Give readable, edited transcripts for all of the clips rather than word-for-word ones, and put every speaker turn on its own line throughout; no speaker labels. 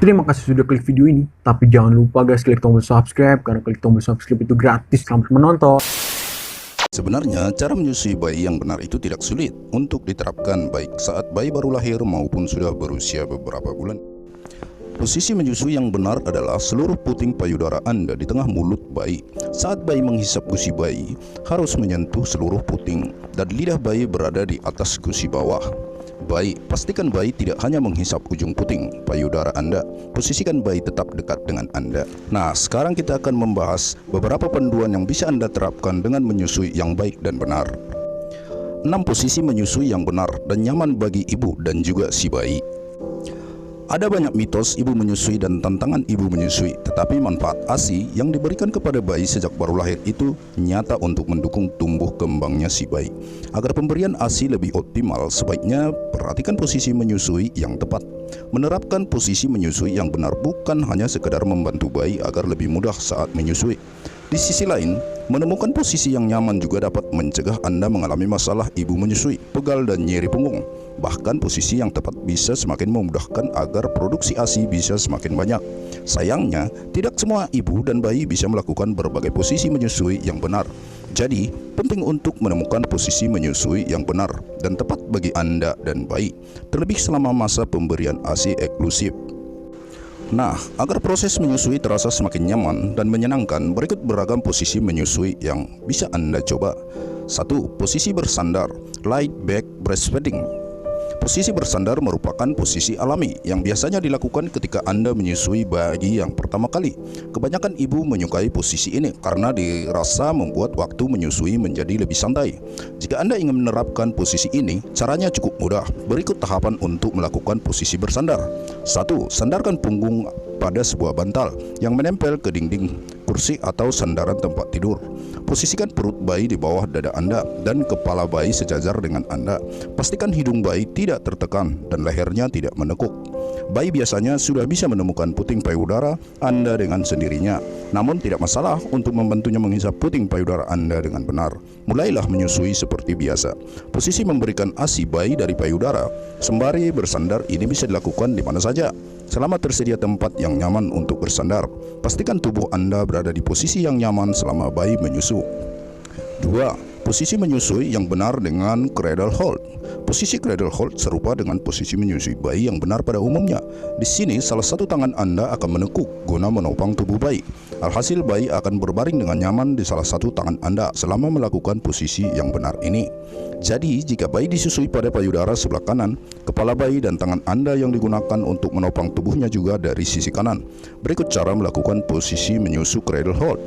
Terima kasih sudah klik video ini. Tapi jangan lupa guys, klik tombol subscribe, karena klik tombol subscribe itu gratis. Selamat menonton.
Sebenarnya, cara menyusui bayi yang benar itu tidak sulit untuk diterapkan baik saat bayi baru lahir maupun sudah berusia beberapa bulan. Posisi menyusui yang benar adalah seluruh puting payudara Anda di tengah mulut bayi. Saat bayi menghisap gusi bayi, harus menyentuh seluruh puting dan lidah bayi berada di atas gusi bawah. Pastikan bayi tidak hanya menghisap ujung puting payudara Anda. Posisikan bayi tetap dekat dengan Anda. Nah, sekarang kita akan membahas beberapa panduan yang bisa Anda terapkan dengan menyusui yang baik dan benar. 6 posisi menyusui yang benar dan nyaman bagi ibu dan juga si bayi. Ada banyak mitos ibu menyusui dan tantangan ibu menyusui, tetapi manfaat ASI yang diberikan kepada bayi sejak baru lahir itu nyata untuk mendukung tumbuh kembangnya si bayi. Agar pemberian ASI lebih optimal, sebaiknya perhatikan posisi menyusui yang tepat. Menerapkan posisi menyusui yang benar bukan hanya sekedar membantu bayi agar lebih mudah saat menyusui. Di sisi lain, menemukan posisi yang nyaman juga dapat mencegah Anda mengalami masalah ibu menyusui, pegal dan nyeri punggung. Bahkan posisi yang tepat bisa semakin memudahkan agar produksi ASI bisa semakin banyak. Sayangnya, tidak semua ibu dan bayi bisa melakukan berbagai posisi menyusui yang benar. Jadi, penting untuk menemukan posisi menyusui yang benar dan tepat bagi Anda dan bayi, terlebih selama masa pemberian ASI eksklusif. Nah, agar proses menyusui terasa semakin nyaman dan menyenangkan, berikut beragam posisi menyusui yang bisa Anda coba. 1. Posisi bersandar, Light Back Breastfeeding. Posisi bersandar merupakan posisi alami yang biasanya dilakukan ketika Anda menyusui bayi yang pertama kali. Kebanyakan ibu menyukai posisi ini karena dirasa membuat waktu menyusui menjadi lebih santai. Jika Anda ingin menerapkan posisi ini, caranya cukup mudah. Berikut tahapan untuk melakukan posisi bersandar. 1. Sandarkan punggung pada sebuah bantal yang menempel ke dinding kursi atau sandaran tempat tidur. Posisikan perut bayi di bawah dada Anda dan kepala bayi sejajar dengan Anda. Pastikan hidung bayi tidak tertekan dan lehernya tidak menekuk. Bayi biasanya sudah bisa menemukan puting payudara Anda dengan sendirinya. Namun tidak masalah untuk membantunya menghisap puting payudara Anda dengan benar. Mulailah menyusui seperti biasa. Posisi memberikan ASI bayi dari payudara sembari bersandar ini bisa dilakukan di mana saja, selama tersedia tempat yang nyaman untuk bersandar. Pastikan tubuh Anda berada di posisi yang nyaman selama bayi menyusu. 2. Posisi menyusui yang benar dengan cradle hold. Posisi cradle hold serupa dengan posisi menyusui bayi yang benar pada umumnya. Di sini salah satu tangan Anda akan menekuk guna menopang tubuh bayi. Alhasil bayi akan berbaring dengan nyaman di salah satu tangan Anda selama melakukan posisi yang benar ini. Jadi, jika bayi disusui pada payudara sebelah kanan, kepala bayi dan tangan Anda yang digunakan untuk menopang tubuhnya juga dari sisi kanan. Berikut cara melakukan posisi menyusu cradle hold.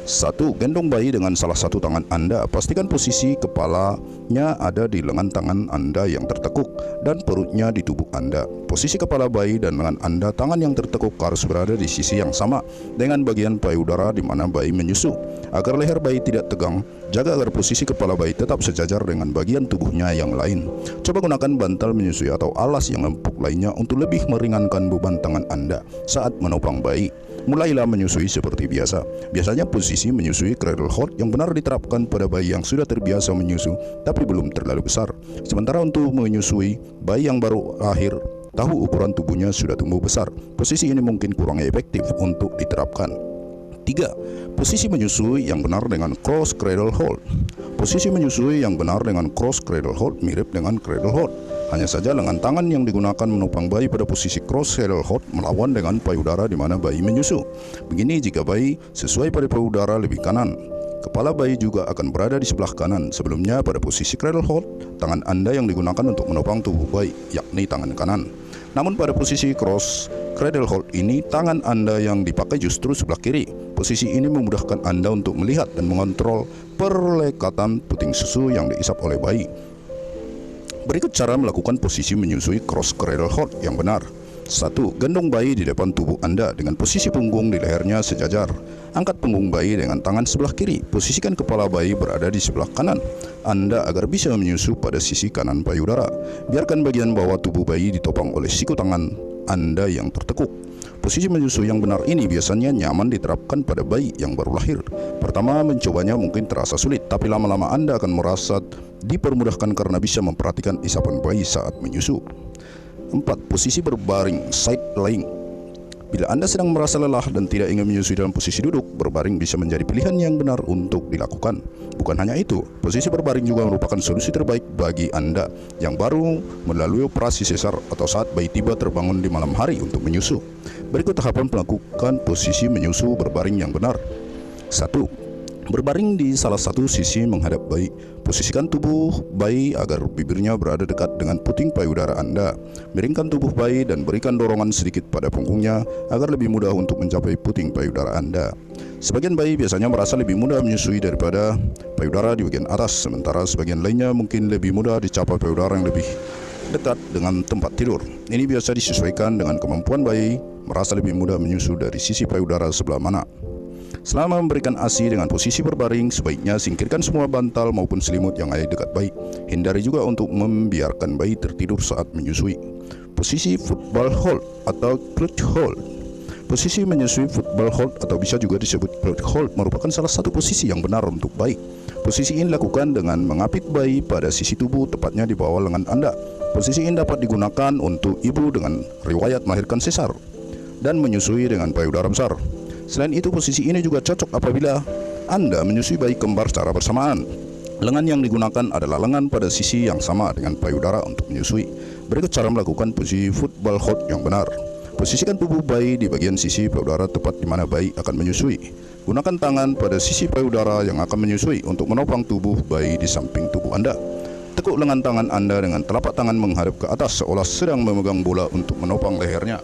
1. Gendong bayi dengan salah satu tangan Anda. Pastikan posisi kepalanya ada di lengan tangan Anda yang tertekuk dan perutnya di tubuh Anda. Posisi kepala bayi dan lengan Anda, tangan yang tertekuk harus berada di sisi yang sama dengan bagian payudara di mana bayi menyusu. Agar leher bayi tidak tegang, jaga agar posisi kepala bayi tetap sejajar dengan bagian tubuhnya yang lain. Coba gunakan bantal menyusui atau alas yang empuk lainnya untuk lebih meringankan beban tangan Anda saat menopang bayi. Mulailah menyusui seperti biasa. Biasanya posisi menyusui cradle hold yang benar diterapkan pada bayi yang sudah terbiasa menyusu tapi belum terlalu besar. Sementara untuk menyusui bayi yang baru lahir, tahu ukuran tubuhnya sudah tumbuh besar. Posisi ini mungkin kurang efektif untuk diterapkan. 3. Posisi menyusui yang benar dengan cross cradle hold. Posisi menyusui yang benar dengan cross cradle hold mirip dengan cradle hold. Hanya saja lengan tangan yang digunakan menopang bayi pada posisi cross cradle hold melawan dengan payudara di mana bayi menyusu. Begini jika bayi sesuai pada payudara lebih kanan. Kepala bayi juga akan berada di sebelah kanan. Sebelumnya pada posisi cradle hold, tangan Anda yang digunakan untuk menopang tubuh bayi, yakni tangan kanan. Namun pada posisi cross cradle hold ini, tangan Anda yang dipakai justru sebelah kiri. Posisi ini memudahkan Anda untuk melihat dan mengontrol perlekatan puting susu yang diisap oleh bayi. Berikut cara melakukan posisi menyusui cross cradle hold yang benar. 1. Gendong bayi di depan tubuh Anda dengan posisi punggung di lehernya sejajar. Angkat punggung bayi dengan tangan sebelah kiri. Posisikan kepala bayi berada di sebelah kanan Anda agar bisa menyusu pada sisi kanan payudara. Biarkan bagian bawah tubuh bayi ditopang oleh siku tangan Anda yang tertekuk. Posisi menyusu yang benar ini biasanya nyaman diterapkan pada bayi yang baru lahir. Pertama mencobanya mungkin terasa sulit, tapi lama-lama Anda akan merasa dipermudahkan karena bisa memperhatikan isapan bayi saat menyusu. 4. Posisi berbaring, side lying. Bila Anda sedang merasa lelah dan tidak ingin menyusui dalam posisi duduk, berbaring bisa menjadi pilihan yang benar untuk dilakukan. Bukan hanya itu, posisi berbaring juga merupakan solusi terbaik bagi Anda yang baru melalui operasi sesar atau saat bayi tiba terbangun di malam hari untuk menyusu. Berikut tahapan melakukan posisi menyusu berbaring yang benar. 1. Berbaring di salah satu sisi menghadap bayi. Posisikan tubuh bayi agar bibirnya berada dekat dengan puting payudara Anda. Miringkan tubuh bayi dan berikan dorongan sedikit pada punggungnya agar lebih mudah untuk mencapai puting payudara Anda. Sebagian bayi biasanya merasa lebih mudah menyusui daripada payudara di bagian atas, sementara sebagian lainnya mungkin lebih mudah dicapai payudara yang lebih dekat dengan tempat tidur. Ini biasa disesuaikan dengan kemampuan bayi merasa lebih mudah menyusu dari sisi payudara sebelah mana. Selama memberikan ASI dengan posisi berbaring, sebaiknya singkirkan semua bantal maupun selimut yang ada di dekat bayi. Hindari juga untuk membiarkan bayi tertidur saat menyusui. Posisi football hold atau clutch hold. Posisi menyusui football hold atau bisa juga disebut clutch hold merupakan salah satu posisi yang benar untuk bayi. Posisi ini dilakukan dengan mengapit bayi pada sisi tubuh, tepatnya di bawah lengan Anda. Posisi ini dapat digunakan untuk ibu dengan riwayat melahirkan sesar dan menyusui dengan payudara besar. Selain itu, posisi ini juga cocok apabila Anda menyusui bayi kembar secara bersamaan. Lengan yang digunakan adalah lengan pada sisi yang sama dengan payudara untuk menyusui. Berikut cara melakukan posisi football hold yang benar. Posisikan tubuh bayi di bagian sisi payudara tepat di mana bayi akan menyusui. Gunakan tangan pada sisi payudara yang akan menyusui untuk menopang tubuh bayi di samping tubuh Anda. Tekuk lengan tangan Anda dengan telapak tangan menghadap ke atas seolah sedang memegang bola untuk menopang lehernya.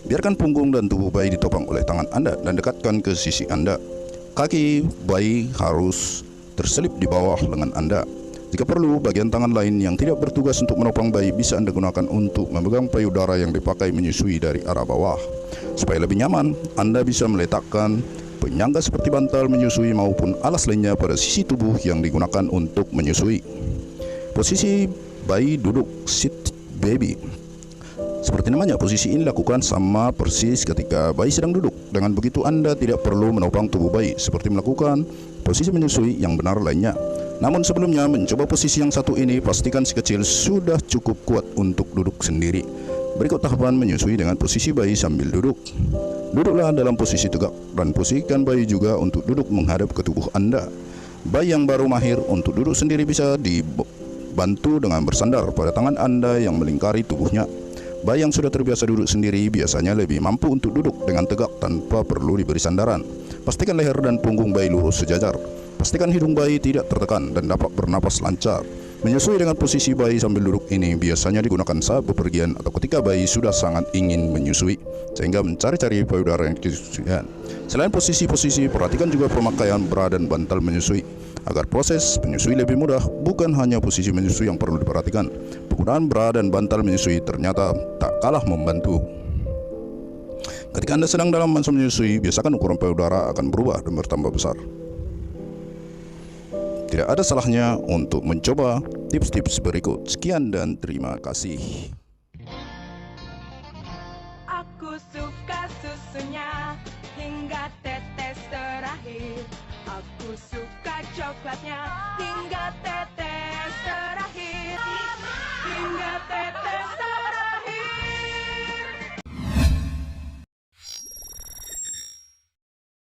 Biarkan punggung dan tubuh bayi ditopang oleh tangan Anda dan dekatkan ke sisi Anda. Kaki bayi harus terselip di bawah lengan Anda. Jika perlu, bagian tangan lain yang tidak bertugas untuk menopang bayi bisa Anda gunakan untuk memegang payudara yang dipakai menyusui dari arah bawah. Supaya lebih nyaman, Anda bisa meletakkan penyangga seperti bantal menyusui maupun alas lainnya pada sisi tubuh yang digunakan untuk menyusui. Posisi bayi duduk, sit baby. Seperti namanya, posisi ini dilakukan sama persis ketika bayi sedang duduk. Dengan begitu Anda tidak perlu menopang tubuh bayi seperti melakukan posisi menyusui yang benar lainnya. Namun sebelumnya mencoba posisi yang satu ini, pastikan si kecil sudah cukup kuat untuk duduk sendiri. Berikut tahapan menyusui dengan posisi bayi sambil duduk. Duduklah dalam posisi tegak dan posisikan bayi juga untuk duduk menghadap ke tubuh Anda. Bayi yang baru mahir untuk duduk sendiri bisa dibantu dengan bersandar pada tangan Anda yang melingkari tubuhnya. Bayi yang sudah terbiasa duduk sendiri biasanya lebih mampu untuk duduk dengan tegak tanpa perlu diberi sandaran. Pastikan leher dan punggung bayi lurus sejajar. Pastikan hidung bayi tidak tertekan dan dapat bernapas lancar. Menyusui dengan posisi bayi sambil duduk ini biasanya digunakan saat bepergian atau ketika bayi sudah sangat ingin menyusui, sehingga mencari-cari payudara yang disusuikan. Selain posisi-posisi, perhatikan juga pemakaian bra dan bantal menyusui. Agar proses menyusui lebih mudah, bukan hanya posisi menyusui yang perlu diperhatikan. Penggunaan bra dan bantal menyusui ternyata tak kalah membantu. Ketika Anda sedang dalam masa menyusui, biasakan ukuran payudara akan berubah dan bertambah besar. Tidak ada salahnya untuk mencoba tips-tips berikut. Sekian dan terima kasih.
Aku suka susunya hingga tetes terakhir. Aku suka coklatnya hingga tetes